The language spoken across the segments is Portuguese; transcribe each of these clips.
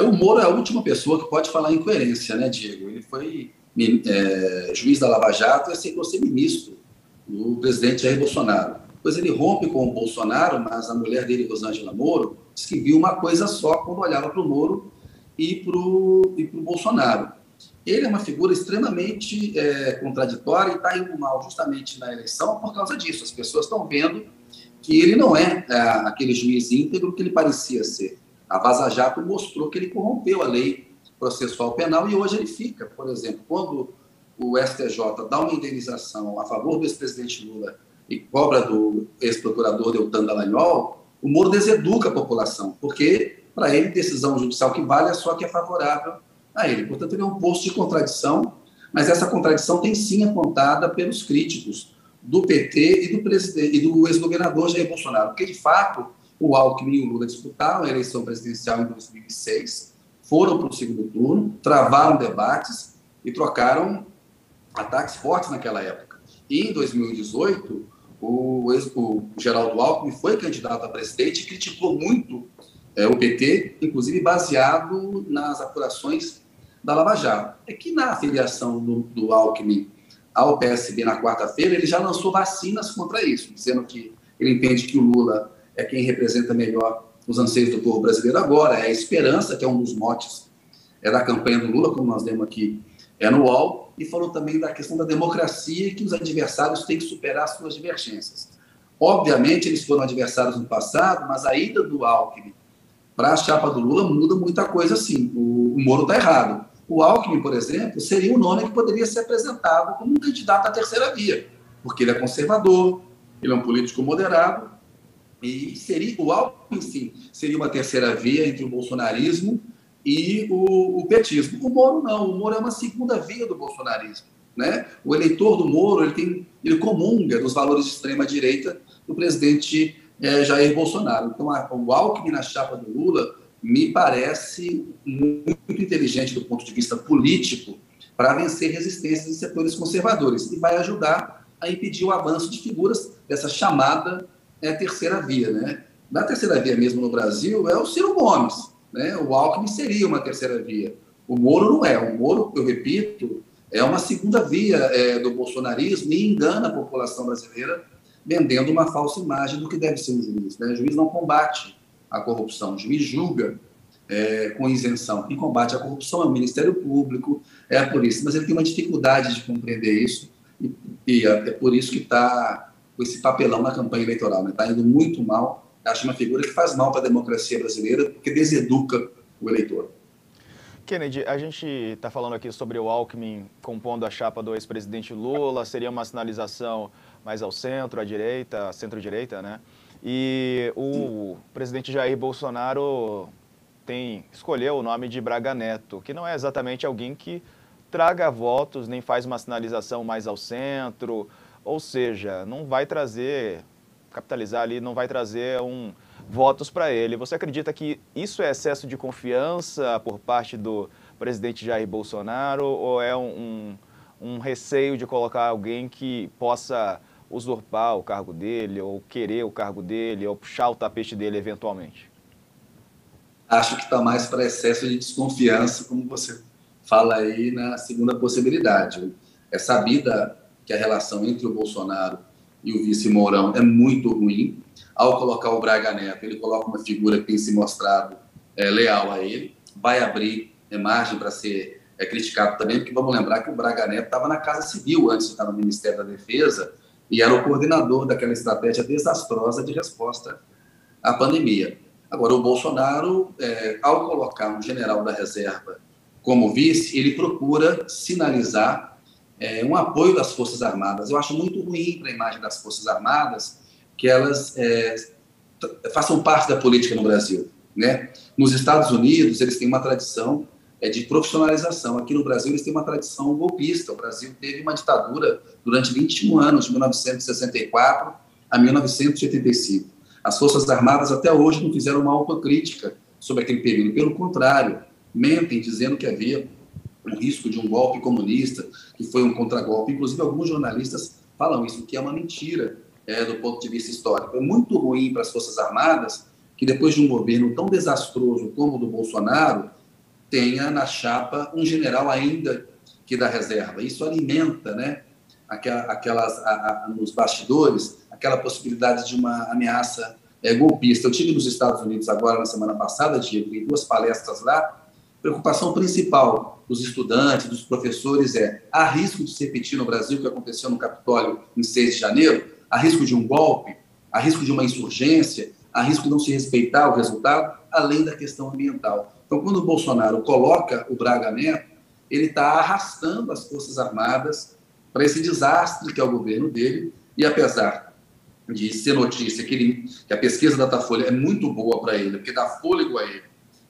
O Moro é a última pessoa que pode falar em coerência, né, Diego? Ele foi juiz da Lava Jato e aceitou ser ministro do presidente Jair Bolsonaro. Depois ele rompe com o Bolsonaro, mas a mulher dele, Rosângela Moro, disse que viu uma coisa só quando olhava para o Moro e para o Bolsonaro. Ele é uma figura extremamente contraditória e está indo mal justamente na eleição por causa disso. As pessoas estão vendo que ele não é aquele juiz íntegro que ele parecia ser. A Vaza Jato mostrou que ele corrompeu a lei processual penal e hoje ele fica, por exemplo, quando o STJ dá uma indenização a favor do ex-presidente Lula e cobra do ex-procurador Deltan Dallagnol, o Moro deseduca a população, porque, para ele, decisão judicial que vale é só que é favorável a ele. Portanto, ele é um posto de contradição, mas essa contradição tem sim apontada pelos críticos do PT e do ex-governador Jair Bolsonaro, porque, de fato, o Alckmin e o Lula disputaram a eleição presidencial em 2006, foram para o segundo turno, travaram debates e trocaram ataques fortes naquela época. E em 2018, o Geraldo Alckmin foi candidato a presidente e criticou muito o PT, inclusive baseado nas apurações da Lava Jato. É que na filiação do Alckmin ao PSB na quarta-feira, ele já lançou vacinas contra isso, dizendo que ele entende que o Lula é quem representa melhor os anseios do povo brasileiro agora, é a esperança, que é um dos motes da campanha do Lula, como nós demos aqui no UOL, e falou também da questão da democracia e que os adversários têm que superar as suas divergências. Obviamente, eles foram adversários no passado, mas a ida do Alckmin para a chapa do Lula muda muita coisa, sim. O Moro está errado. O Alckmin, por exemplo, seria um nome que poderia ser apresentado como um candidato à terceira via, porque ele é conservador, ele é um político moderado, e o Alckmin, sim, seria uma terceira via entre o bolsonarismo e o petismo. O Moro não, o Moro é uma segunda via do bolsonarismo, né? O eleitor do Moro, ele comunga dos valores de extrema-direita do presidente Jair Bolsonaro. Então, o Alckmin na chapa do Lula me parece muito inteligente do ponto de vista político para vencer resistências em setores conservadores e vai ajudar a impedir o avanço de figuras dessa chamada terceira via, né? Na terceira via mesmo no Brasil é o Ciro Gomes, né? O Alckmin seria uma terceira via. O Moro não é. O Moro, eu repito, é uma segunda via do bolsonarismo e engana a população brasileira vendendo uma falsa imagem do que deve ser um juiz, né? O juiz não combate a corrupção, o juiz julga com isenção. Quem combate a corrupção é o Ministério Público, é a polícia, mas ele tem uma dificuldade de compreender isso e é por isso que está com esse papelão na campanha eleitoral, né? Está indo muito mal. Acho uma figura que faz mal para a democracia brasileira, porque deseduca o eleitor. Kennedy, a gente está falando aqui sobre o Alckmin compondo a chapa do ex-presidente Lula, seria uma sinalização mais ao centro, à direita, centro-direita, né? E o presidente Jair Bolsonaro escolheu o nome de Braga Neto, que não é exatamente alguém que traga votos, nem faz uma sinalização mais ao centro, ou seja, não vai capitalizar ali, não vai trazer votos para ele. Você acredita que isso é excesso de confiança por parte do presidente Jair Bolsonaro ou é um receio de colocar alguém que possa usurpar o cargo dele ou querer o cargo dele ou puxar o tapete dele eventualmente? Acho que está mais para excesso de desconfiança, como você fala aí na segunda possibilidade. É sabida que a relação entre o Bolsonaro e o vice Mourão é muito ruim. Ao colocar o Braga Neto, ele coloca uma figura que tem se mostrado leal a ele, vai abrir margem para ser criticado também, porque vamos lembrar que o Braga Neto estava na Casa Civil antes de estar no Ministério da Defesa e era o coordenador daquela estratégia desastrosa de resposta à pandemia. Agora, o Bolsonaro, ao colocar um general da reserva como vice, ele procura sinalizar um apoio das Forças Armadas. Eu acho muito ruim para a imagem das Forças Armadas que elas façam parte da política no Brasil, né? Nos Estados Unidos, eles têm uma tradição de profissionalização. Aqui no Brasil, eles têm uma tradição golpista. O Brasil teve uma ditadura durante 21 anos, de 1964 a 1985. As Forças Armadas até hoje não fizeram uma autocrítica sobre aquele período. Pelo contrário, mentem dizendo que havia o risco de um golpe comunista, que foi um contragolpe. Inclusive, alguns jornalistas falam isso, que é uma mentira do ponto de vista histórico. É muito ruim para as Forças Armadas que, depois de um governo tão desastroso como o do Bolsonaro, tenha na chapa um general ainda que da reserva. Isso alimenta, né, nos bastidores, aquela possibilidade de uma ameaça golpista. Eu estive nos Estados Unidos agora, na semana passada, Diego, em 2 palestras lá. A preocupação principal dos estudantes, dos professores há risco de se repetir no Brasil o que aconteceu no Capitólio em 6 de janeiro? Há risco de um golpe? Há risco de uma insurgência? Há risco de não se respeitar o resultado? Além da questão ambiental. Então, quando o Bolsonaro coloca o Braga Neto, ele está arrastando as Forças Armadas para esse desastre que é o governo dele, e apesar de ser notícia que a pesquisa da Datafolha é muito boa para ele, porque dá fôlego a ele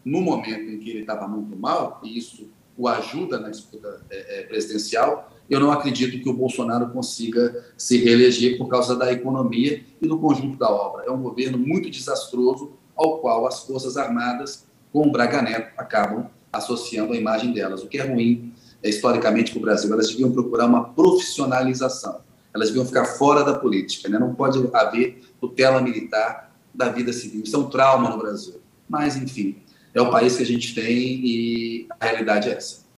no momento em que ele estava muito mal, e isso o ajuda na disputa presidencial, eu não acredito que o Bolsonaro consiga se reeleger por causa da economia e do conjunto da obra. É um governo muito desastroso, ao qual as Forças Armadas, com o Braga Neto, acabam associando a imagem delas, o que é ruim historicamente para o Brasil. Elas deviam procurar uma profissionalização, elas deviam ficar fora da política, né? Não pode haver tutela militar da vida civil. Isso é um trauma no Brasil. Mas, enfim, é o país que a gente tem e a realidade é essa.